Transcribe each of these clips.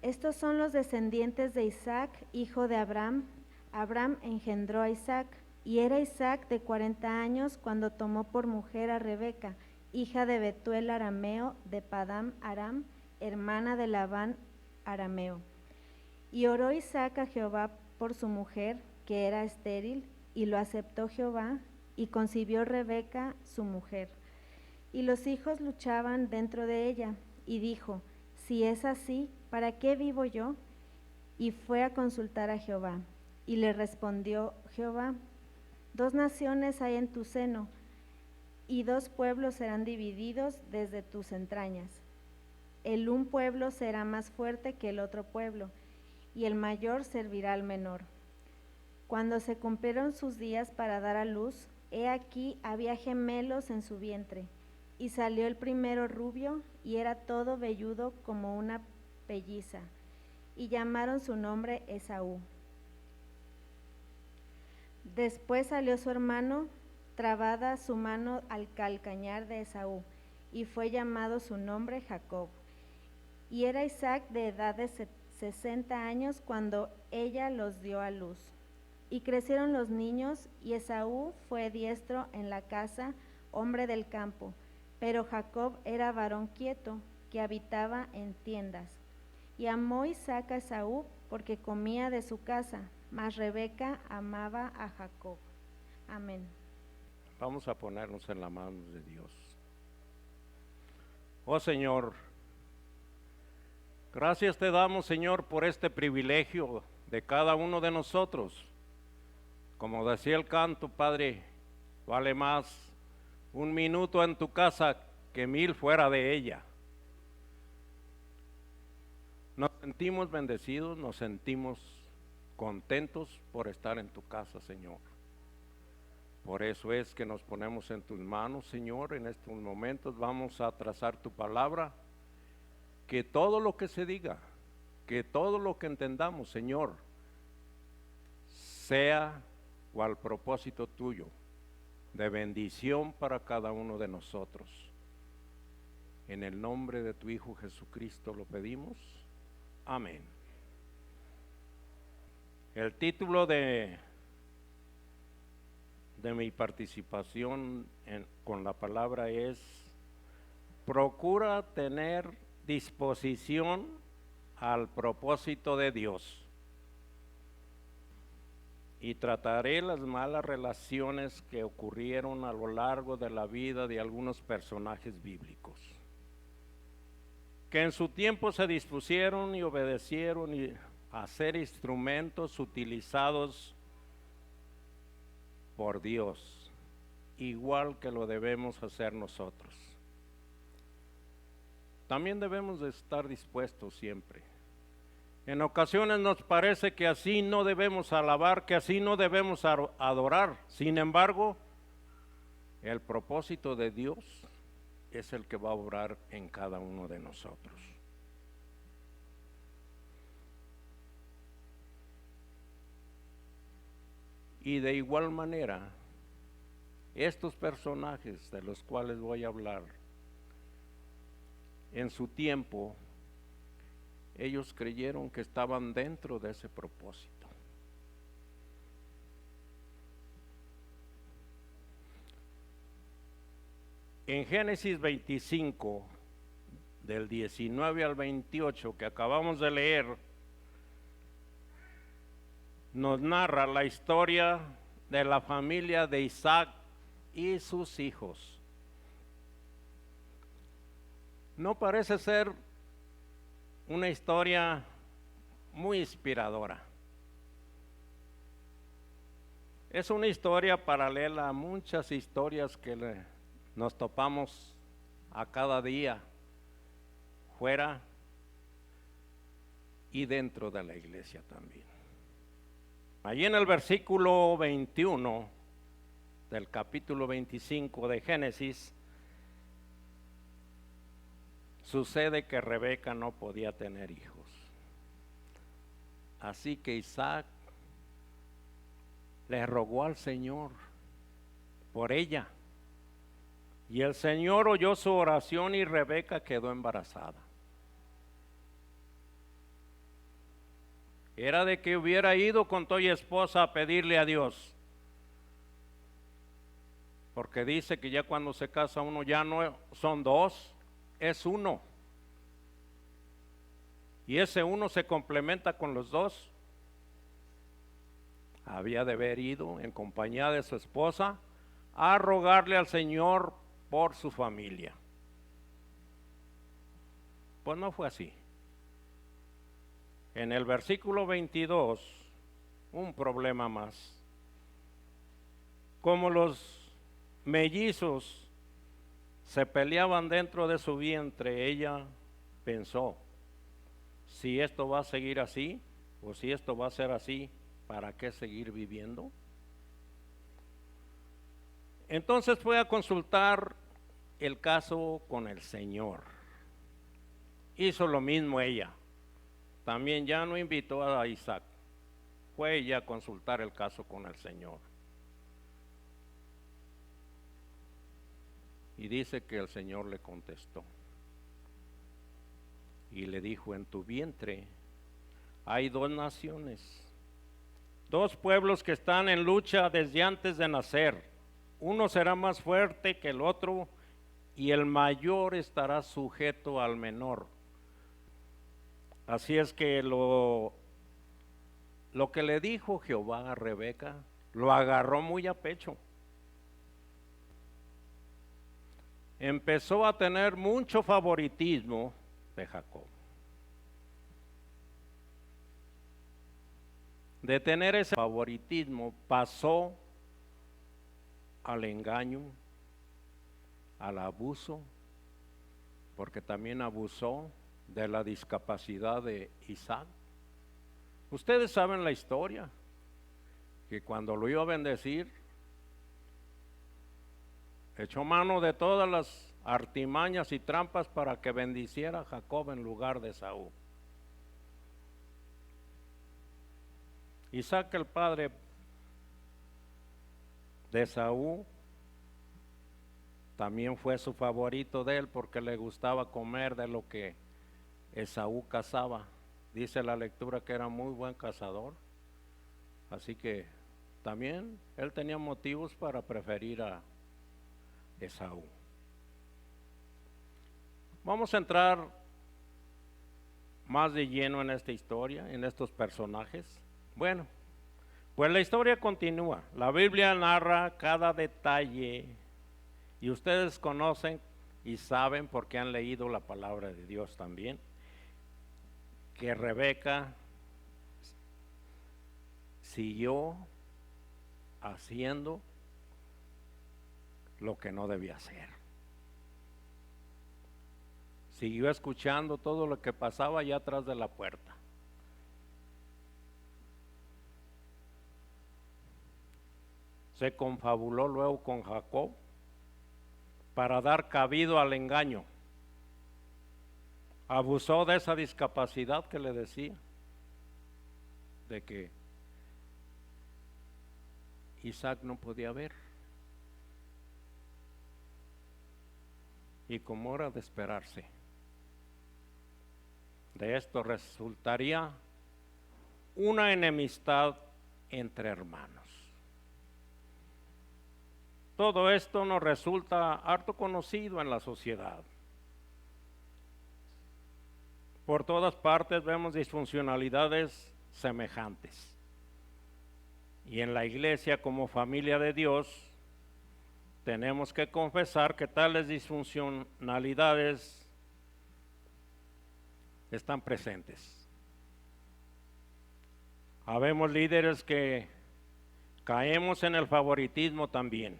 Estos son los descendientes de Isaac, hijo de Abraham. Abraham engendró a Isaac, y era Isaac de 40 años cuando tomó por mujer a Rebeca, hija de Betuel arameo de Padán Aram, hermana de Labán arameo. Y oró Isaac a Jehová por su mujer, que era estéril, y lo aceptó Jehová, y concibió Rebeca su mujer. Y los hijos luchaban dentro de ella, y dijo: si es así, ¿para qué vivo yo? Y fue a consultar a Jehová. Y le respondió Jehová: 2 naciones hay en tu seno, y 2 pueblos serán divididos desde tus entrañas. El un pueblo será más fuerte que el otro pueblo, y el mayor servirá al menor. Cuando se cumplieron sus días para dar a luz, he aquí había gemelos en su vientre, y salió el primero rubio, y era todo velludo como una pelliza, y llamaron su nombre Esaú. Después salió su hermano, trabada su mano al calcañar de Esaú, y fue llamado su nombre Jacob. Y era Isaac de edad de 60 años cuando ella los dio a luz. Y crecieron los niños, y Esaú fue diestro en la casa, hombre del campo, pero Jacob era varón quieto, que habitaba en tiendas. Y amó Isaac a Esaú porque comía de su casa, mas Rebeca amaba a Jacob. Amén. Vamos a ponernos en las manos de Dios. Oh Señor, gracias te damos, Señor, por este privilegio de cada uno de nosotros. Como decía el canto, Padre, vale más 1 minuto en tu casa que 1000 fuera de ella. Nos sentimos bendecidos, nos sentimos contentos por estar en tu casa, Señor. Por eso es que nos ponemos en tus manos, Señor. En estos momentos vamos a trazar tu palabra, que todo lo que se diga, que todo lo que entendamos, Señor, sea cual propósito tuyo, de bendición para cada uno de nosotros. En el nombre de tu Hijo Jesucristo lo pedimos. Amén. El título de mi participación con la palabra es: procura tener disposición al propósito de Dios. Y trataré las malas relaciones que ocurrieron a lo largo de la vida de algunos personajes bíblicos, que en su tiempo se dispusieron y obedecieron a ser instrumentos utilizados por Dios, igual que lo debemos hacer nosotros. También debemos de estar dispuestos siempre. En ocasiones nos parece que así no debemos alabar, que así no debemos adorar. Sin embargo, el propósito de Dios es el que va a obrar en cada uno de nosotros. Y de igual manera, estos personajes de los cuales voy a hablar, en su tiempo, ellos creyeron que estaban dentro de ese propósito. En Génesis 25, del 19 al 28, que acabamos de leer, nos narra la historia de la familia de Isaac y sus hijos. No parece ser una historia muy inspiradora. Es una historia paralela a muchas historias que nos topamos a cada día, fuera y dentro de la iglesia también. Allí en el versículo 21 del capítulo 25 de Génesis, sucede que Rebeca no podía tener hijos. Así que Isaac le rogó al Señor por ella. Y el Señor oyó su oración y Rebeca quedó embarazada. era de que hubiera ido con tu esposa a pedirle a Dios. Porque dice que ya cuando se casa uno ya no son dos, es uno. Y ese uno se complementa con los dos. Había de haber ido en compañía de su esposa a rogarle al Señor por su familia. Pues no fue así. En el versículo 22, un problema más. Como los mellizos se peleaban dentro de su vientre, ella pensó, si esto va a seguir así, o si esto va a ser así, ¿para qué seguir viviendo? Entonces fue a consultar el caso con el Señor. Hizo lo mismo ella. También ya no invitó a Isaac. Fue ella a consultar el caso con el Señor. Y dice que el Señor le contestó. Y le dijo, en tu vientre hay dos naciones, dos pueblos que están en lucha desde antes de nacer. Uno será más fuerte que el otro y el mayor estará sujeto al menor. Así es que lo que le dijo Jehová a Rebeca, lo agarró muy a pecho. Empezó a tener mucho favoritismo de Jacob. De tener ese favoritismo pasó al engaño, al abuso, porque también abusó de la discapacidad de Isaac. Ustedes saben la historia, que cuando lo iba a bendecir, echó mano de todas las artimañas y trampas para que bendiciera a Jacob en lugar de Esaú. Isaac, el padre de Esaú, también fue su favorito de él porque le gustaba comer de lo que Esaú cazaba. Dice la lectura que era muy buen cazador, así que también él tenía motivos para preferir a Esaú. Vamos a entrar más de lleno en esta historia, en estos personajes. Bueno, pues la historia continúa. La Biblia narra cada detalle y ustedes conocen y saben porque han leído la palabra de Dios también, que Rebeca siguió haciendo lo que no debía hacer. Siguió escuchando todo lo que pasaba allá atrás de la puerta. Se confabuló luego con Jacob para dar cabido al engaño. Abusó de esa discapacidad que le decía, de que Isaac no podía ver. Y como era de esperarse, de esto resultaría una enemistad entre hermanos. Todo esto nos resulta harto conocido en la sociedad. Por todas partes vemos disfuncionalidades semejantes. Y en la iglesia, como familia de Dios, tenemos que confesar que tales disfuncionalidades están presentes. Habemos líderes que caemos en el favoritismo también,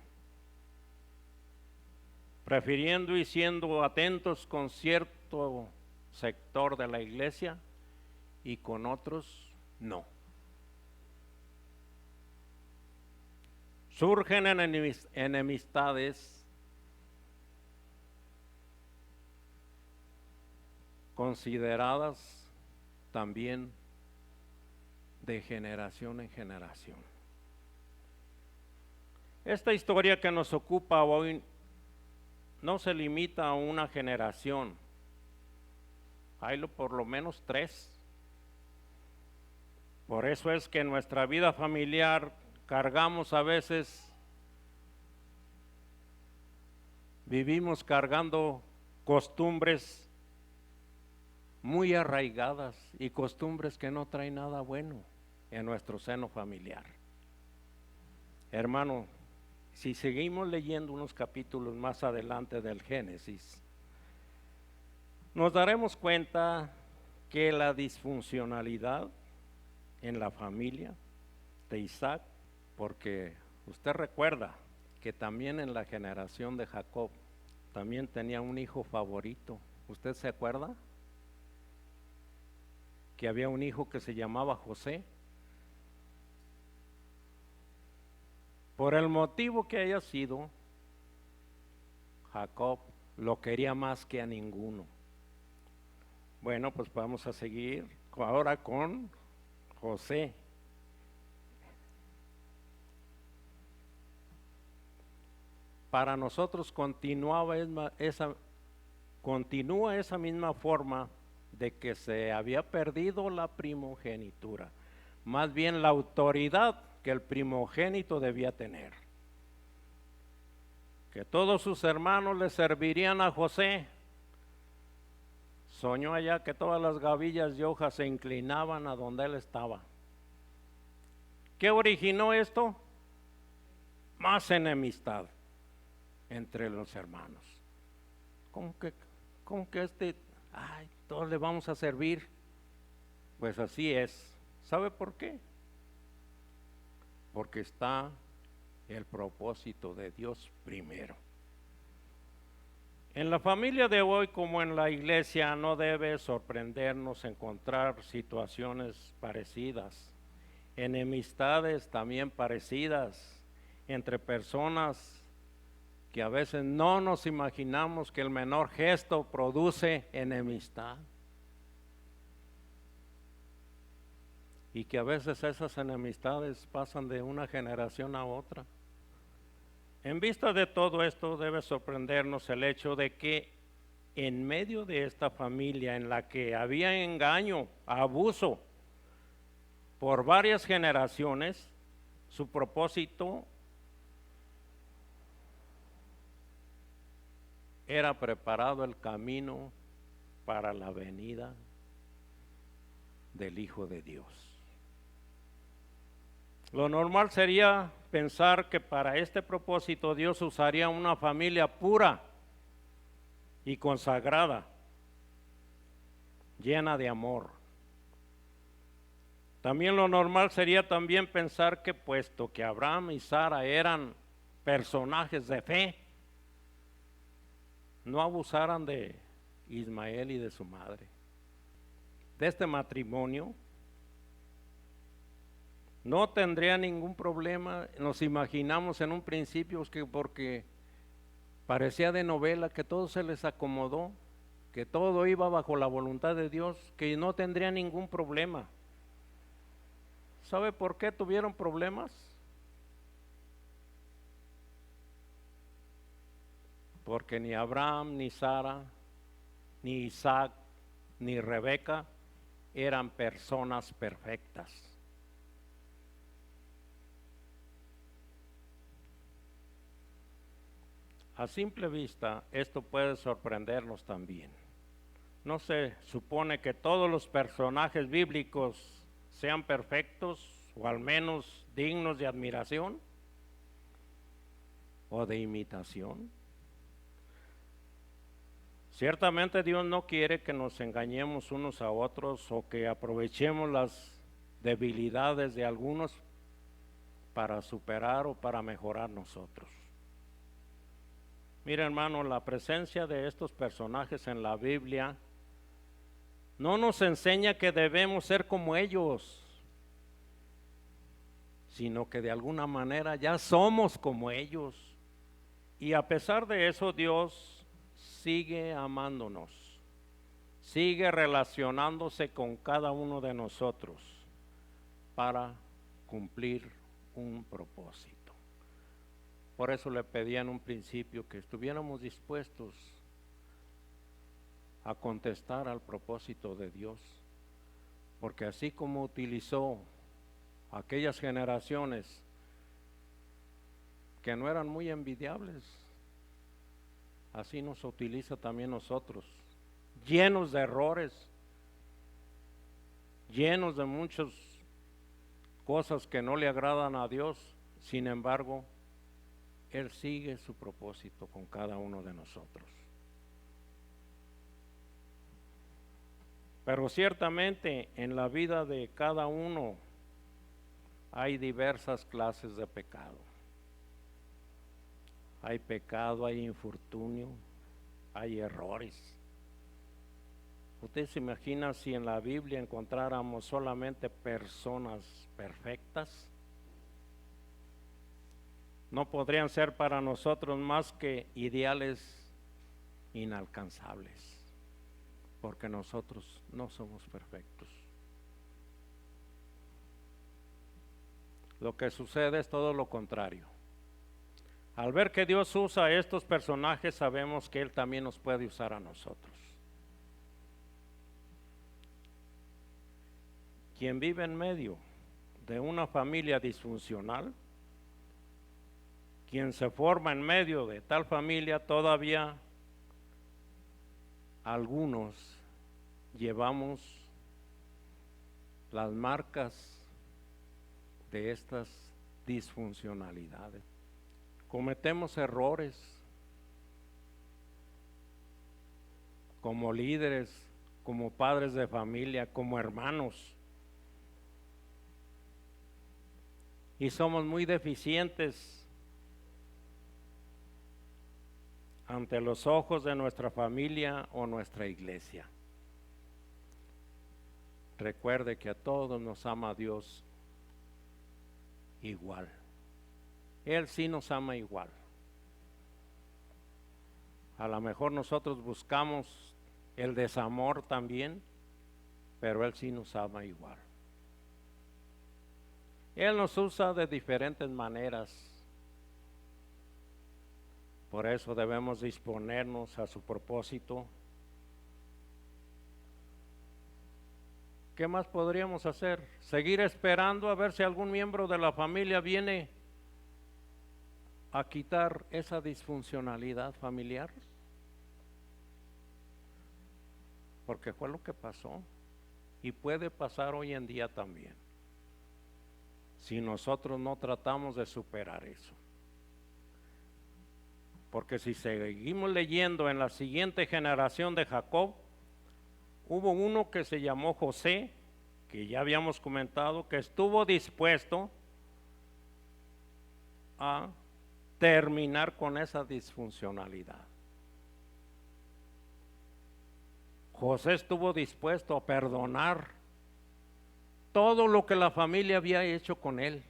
prefiriendo y siendo atentos con cierto sector de la iglesia y con otros no. Surgen enemistades consideradas también de generación en generación. Esta historia que nos ocupa hoy no se limita a una generación, hay por lo menos tres. Por eso es que en nuestra vida familiar cargamos a veces, vivimos cargando costumbres muy arraigadas y costumbres que no traen nada bueno en nuestro seno familiar. Hermano, si seguimos leyendo unos capítulos más adelante del Génesis, nos daremos cuenta que la disfuncionalidad en la familia de Isaac, porque usted recuerda que también en la generación de Jacob también tenía un hijo favorito. ¿Usted se acuerda? Que había un hijo que se llamaba José. Por el motivo que haya sido, Jacob lo quería más que a ninguno. Bueno, pues vamos a seguir ahora con José. Para nosotros continúa esa misma forma de que se había perdido la primogenitura, más bien la autoridad que el primogénito debía tener, que todos sus hermanos le servirían a José. Soñó allá que todas las gavillas y hojas se inclinaban a donde él estaba. ¿Qué originó esto? Más enemistad entre los hermanos. ¿Cómo que todos le vamos a servir? Pues así es. ¿Sabe por qué? Porque está el propósito de Dios primero. En la familia de hoy, como en la iglesia, no debe sorprendernos encontrar situaciones parecidas, enemistades también parecidas entre personas que a veces no nos imaginamos que el menor gesto produce enemistad. Y que a veces esas enemistades pasan de una generación a otra. En vista de todo esto, debe sorprendernos el hecho de que en medio de esta familia en la que había engaño, abuso por varias generaciones, su propósito era preparado el camino para la venida del Hijo de Dios. Lo normal sería pensar que para este propósito Dios usaría una familia pura y consagrada, llena de amor. También lo normal sería también pensar que puesto que Abraham y Sara eran personajes de fe, no abusaran de Ismael y de su madre. De este matrimonio no tendría ningún problema. Nos imaginamos en un principio que porque parecía de novela, que todo se les acomodó, que todo iba bajo la voluntad de Dios, que no tendría ningún problema. ¿Sabe por qué tuvieron problemas? Porque ni Abraham, ni Sara, ni Isaac, ni Rebeca eran personas perfectas. A simple vista, esto puede sorprendernos también. No se supone que todos los personajes bíblicos sean perfectos o al menos dignos de admiración o de imitación. Ciertamente Dios no quiere que nos engañemos unos a otros o que aprovechemos las debilidades de algunos para superar o para mejorar nosotros. Mira, hermano, la presencia de estos personajes en la Biblia no nos enseña que debemos ser como ellos, sino que de alguna manera ya somos como ellos. Y a pesar de eso, Dios sigue amándonos, sigue relacionándose con cada uno de nosotros para cumplir un propósito. Por eso le pedía en un principio que estuviéramos dispuestos a contestar al propósito de Dios, porque así como utilizó aquellas generaciones que no eran muy envidiables, así nos utiliza también nosotros, llenos de errores, llenos de muchas cosas que no le agradan a Dios. Sin embargo, Él sigue su propósito con cada uno de nosotros. Pero ciertamente en la vida de cada uno hay diversas clases de pecado. Hay pecado, hay infortunio, hay errores. ¿Usted se imagina si en la Biblia encontráramos solamente personas perfectas? No podrían ser para nosotros más que ideales inalcanzables, porque nosotros no somos perfectos. Lo que sucede es todo lo contrario. Al ver que Dios usa a estos personajes, sabemos que Él también nos puede usar a nosotros. Quien vive en medio de una familia disfuncional, quien se forma en medio de tal familia, todavía algunos llevamos las marcas de estas disfuncionalidades. Cometemos errores como líderes, como padres de familia, como hermanos. Y somos muy deficientes ante los ojos de nuestra familia o nuestra iglesia. Recuerde que a todos nos ama Dios igual. Él sí nos ama igual. A lo mejor nosotros buscamos el desamor también, pero Él sí nos ama igual. Él nos usa de diferentes maneras. Por eso debemos disponernos a su propósito. ¿Qué más podríamos hacer? Seguir esperando a ver si algún miembro de la familia viene a quitar esa disfuncionalidad familiar. Porque fue lo que pasó y puede pasar hoy en día también, si nosotros no tratamos de superar eso. Porque si seguimos leyendo en la siguiente generación de Jacob, hubo uno que se llamó José, que ya habíamos comentado, que estuvo dispuesto a terminar con esa disfuncionalidad. José estuvo dispuesto a perdonar todo lo que la familia había hecho con él.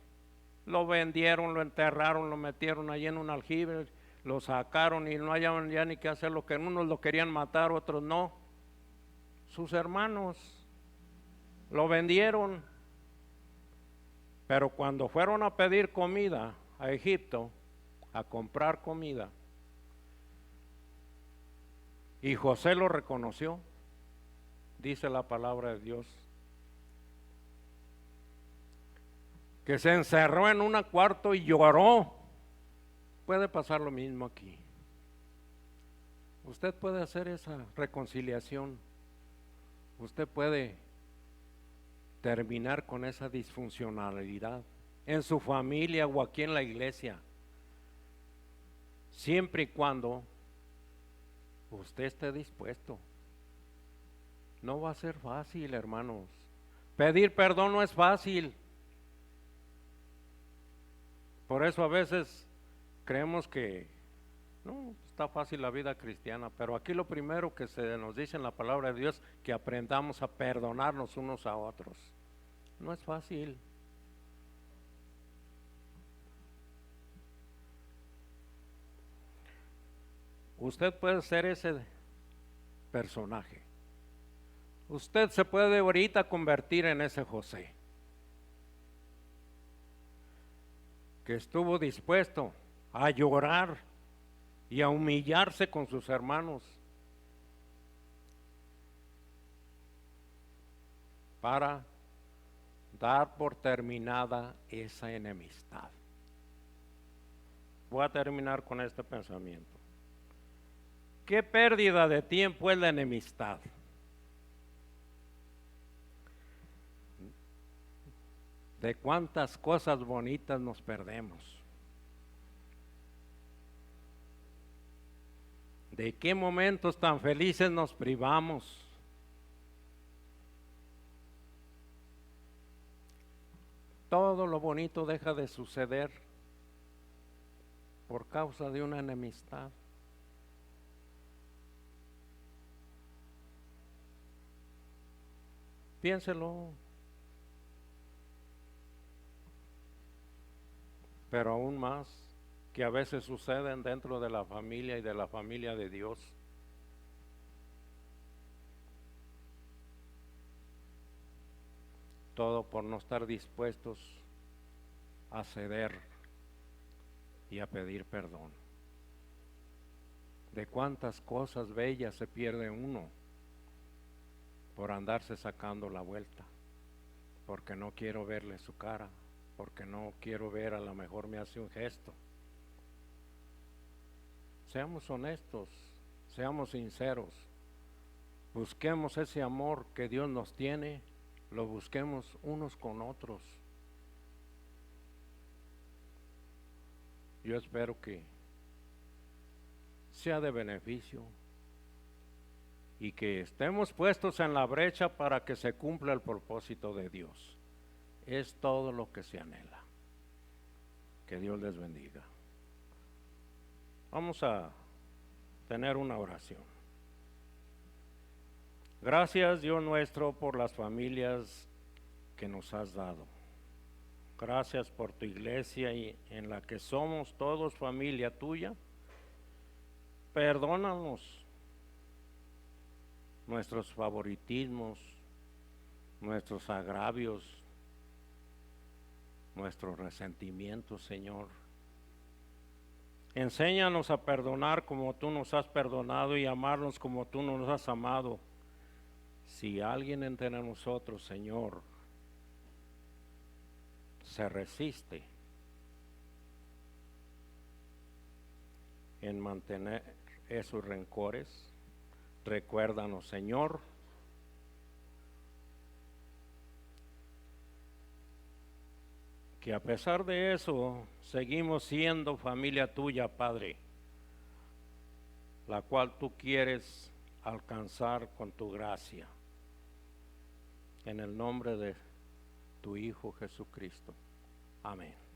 Lo vendieron, lo enterraron, lo metieron allí en un aljibe, lo sacaron y no hallaban ya ni qué hacer, lo que unos lo querían matar, otros no. Sus hermanos lo vendieron, pero cuando fueron a pedir comida a Egipto, a comprar comida, y José lo reconoció, dice la palabra de Dios, que se encerró en un cuarto y lloró. Puede pasar lo mismo aquí. Usted puede hacer esa reconciliación. Usted puede terminar con esa disfuncionalidad en su familia o aquí en la iglesia, siempre y cuando usted esté dispuesto. No va a ser fácil, hermanos. Pedir perdón no es fácil. Por eso a veces creemos que no está fácil la vida cristiana, pero aquí lo primero que se nos dice en la palabra de Dios, que aprendamos a perdonarnos unos a otros. No es fácil. Usted puede ser ese personaje. Usted se puede ahorita convertir en ese José, que estuvo dispuesto a llorar y a humillarse con sus hermanos para dar por terminada esa enemistad. Voy a terminar con este pensamiento. ¿Qué pérdida de tiempo es la enemistad? De cuántas cosas bonitas nos perdemos. De qué momentos tan felices nos privamos. Todo lo bonito deja de suceder por causa de una enemistad. Piénselo. Pero aún más que a veces suceden dentro de la familia y de la familia de Dios. Todo por no estar dispuestos a ceder y a pedir perdón. De cuántas cosas bellas se pierde uno por andarse sacando la vuelta, porque no quiero verle su cara, porque no quiero ver, a lo mejor me hace un gesto. Seamos honestos, seamos sinceros, busquemos ese amor que Dios nos tiene, lo busquemos unos con otros. Yo espero que sea de beneficio y que estemos puestos en la brecha para que se cumpla el propósito de Dios. Es todo lo que se anhela. Que Dios les bendiga. Vamos a tener una oración. Gracias, Dios nuestro, por las familias que nos has dado. Gracias por tu iglesia y en la que somos todos familia tuya. Perdónanos nuestros favoritismos, nuestros agravios, nuestros resentimientos, Señor. Enséñanos a perdonar como tú nos has perdonado y amarnos como tú nos has amado. Si alguien entre nosotros, Señor, se resiste en mantener esos rencores, recuérdanos, Señor, que a pesar de eso seguimos siendo familia tuya, Padre, la cual tú quieres alcanzar con tu gracia. En el nombre de tu Hijo Jesucristo. Amén.